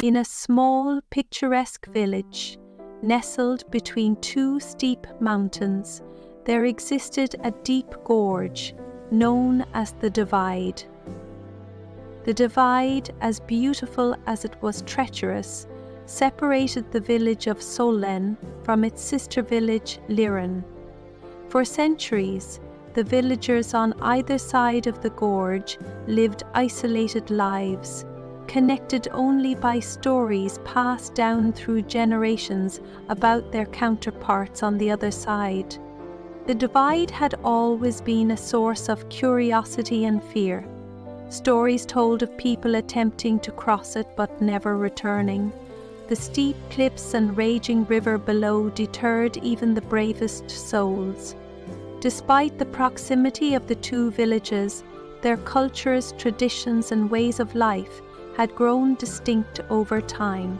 In a small, picturesque village, nestled between two steep mountains, there existed a deep gorge known as the Divide. The divide, as beautiful as it was treacherous, separated the village of Solen from its sister village Liren. For centuries, the villagers on either side of the gorge lived isolated lives, connected only by stories passed down through generations about their counterparts on the other side. The divide had always been a source of curiosity and fear. Stories told of people attempting to cross it but never returning. The steep cliffs and raging river below deterred even the bravest souls. Despite the proximity of the two villages, their cultures, traditions, and ways of life had grown distinct over time.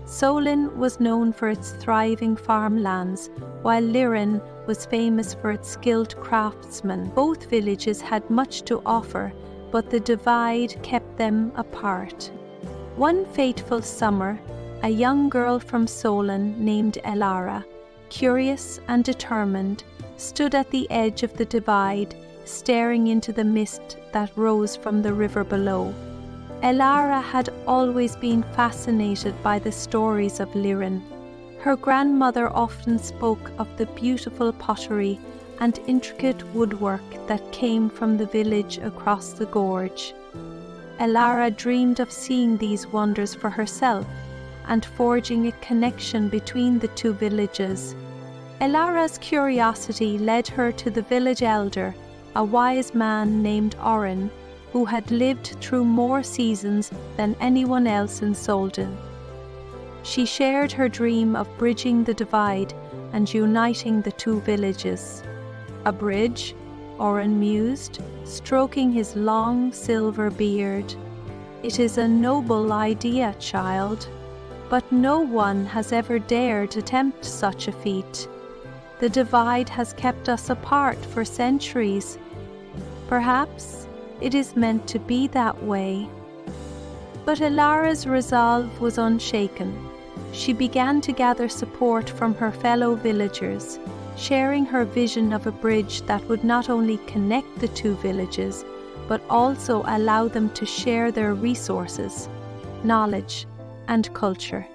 Solin was known for its thriving farmlands, while Liren was famous for its skilled craftsmen. Both villages had much to offer, but the divide kept them apart. One fateful summer, a young girl from Solin named Elara, curious and determined, stood at the edge of the divide, staring into the mist that rose from the river below. Elara had always been fascinated by the stories of Liren. Her grandmother often spoke of the beautiful pottery and intricate woodwork that came from the village across the gorge. Elara dreamed of seeing these wonders for herself and forging a connection between the two villages. Elara's curiosity led her to the village elder, a wise man named Oren, who had lived through more seasons than anyone else in Solden. She shared her dream of bridging the divide and uniting the two villages. A bridge, Oren mused, stroking his long silver beard. It is a noble idea, child, but no one has ever dared attempt such a feat. The divide has kept us apart for centuries. Perhaps it is meant to be that way. But Elara's resolve was unshaken. She began to gather support from her fellow villagers, sharing her vision of a bridge that would not only connect the two villages, but also allow them to share their resources, knowledge, and culture.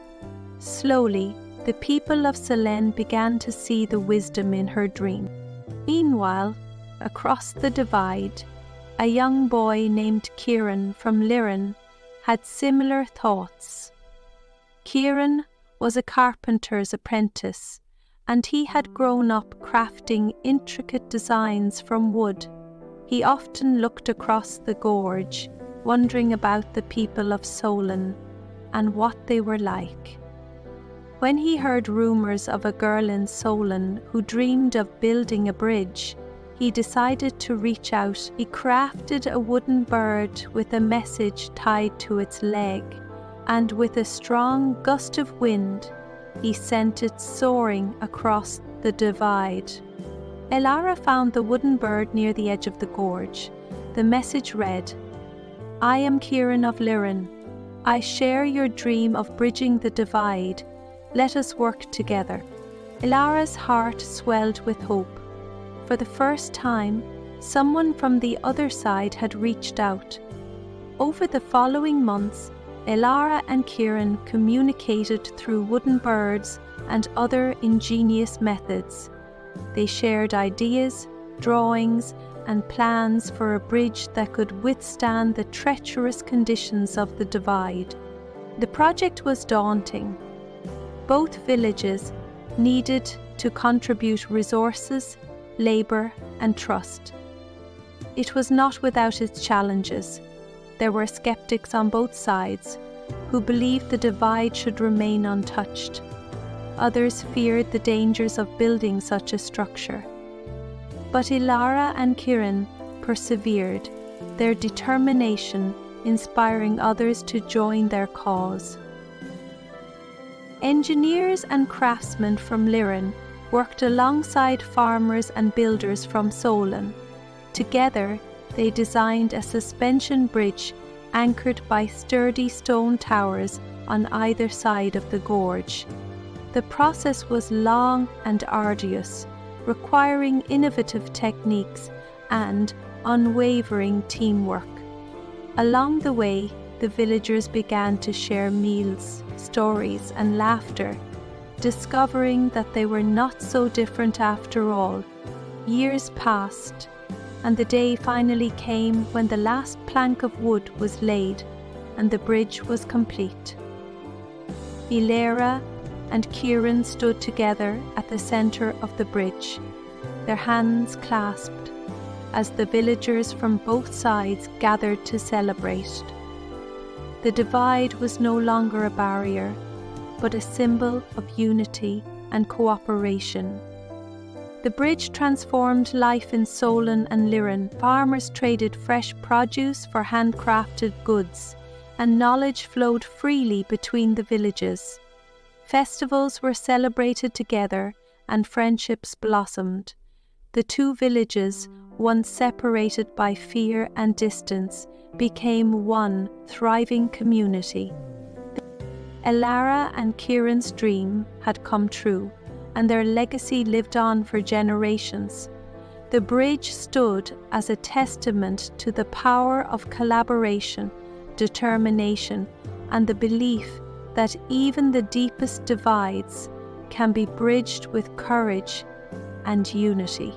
Slowly, the people of Selen began to see the wisdom in her dream. Meanwhile, across the divide, a young boy named Kieran from Liren had similar thoughts. Kieran was a carpenter's apprentice, and he had grown up crafting intricate designs from wood. He often looked across the gorge, wondering about the people of Solon and what they were like. When he heard rumors of a girl in Solon who dreamed of building a bridge, he decided to reach out. He crafted a wooden bird with a message tied to its leg, and with a strong gust of wind, he sent it soaring across the divide. Elara found the wooden bird near the edge of the gorge. The message read, "I am Kieran of Liren. I share your dream of bridging the divide. Let us work together." Elara's heart swelled with hope. For the first time, someone from the other side had reached out. Over the following months, Elara and Kieran communicated through wooden birds and other ingenious methods. They shared ideas, drawings, and plans for a bridge that could withstand the treacherous conditions of the divide. The project was daunting. Both villages needed to contribute resources, labor, and trust. It was not without its challenges. There were skeptics on both sides who believed the divide should remain untouched. Others feared the dangers of building such a structure. But Elara and Kieran persevered, their determination inspiring others to join their cause. Engineers and craftsmen from Liren worked alongside farmers and builders from Solon. Together, they designed a suspension bridge anchored by sturdy stone towers on either side of the gorge. The process was long and arduous, requiring innovative techniques and unwavering teamwork. Along the way, the villagers began to share meals, stories, and laughter, discovering that they were not so different after all. Years passed, and the day finally came when the last plank of wood was laid and the bridge was complete. Ilera and Kieran stood together at the center of the bridge, their hands clasped, as the villagers from both sides gathered to celebrate. The divide was no longer a barrier, but a symbol of unity and cooperation. The bridge transformed life in Solon and Liran. Farmers traded fresh produce for handcrafted goods, and knowledge flowed freely between the villages. Festivals were celebrated together, and friendships blossomed. The two villages, once separated by fear and distance, became one thriving community. Elara and Kieran's dream had come true, and their legacy lived on for generations. The bridge stood as a testament to the power of collaboration, determination, and the belief that even the deepest divides can be bridged with courage and unity.